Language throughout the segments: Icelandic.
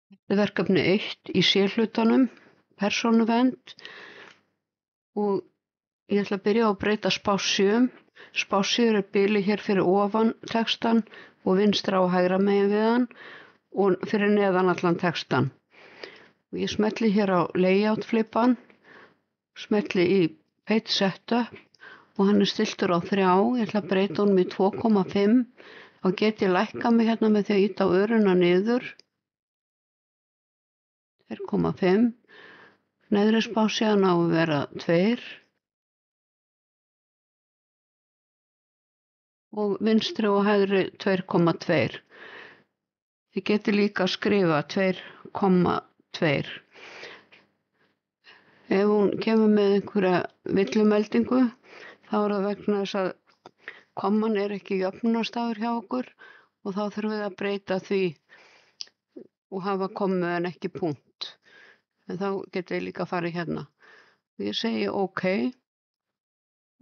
Þetta er verkefni 1 í C-hlutanum, persónuvernd, og ég ætla að byrja á að breyta spássíum. Spássíur er bilið hér fyrir ofan textan og vinstra og hægra megin við hann og fyrir neðan allan textan. Og ég smelli hér á layout flippan, smelli í page setup og hann er stilltur á 3. Ég ætla að breyta honum í 2,5. Þá get ég lækkað mig hérna með því að ýta á öruna niður. 2,5. Neðri spássían á að vera 2 og vinstri og hægri 2,2. Þið geti líka skrifa 2,2. Ef hún kemur með einhverja villumeldingu þá er það vegna þess að komman er ekki jöfnunarstafur hjá okkur og þá þurfum við að breyta því og hafa kommu en ekki punkt. En þá getið líka farið hérna. Ég segi OK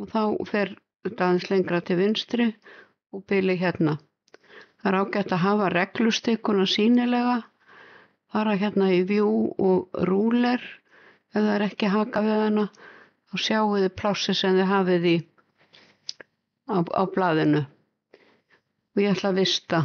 og þá fer þetta aðeins lengra til vinstri og bili hérna. Það er ágætt að hafa reglustikkuna sýnilega, fara hérna í view og ruler. Ef það er ekki haka við hana, þá sjáu þið plássið sem þið hafið í á blaðinu. Og ég ætla að vista.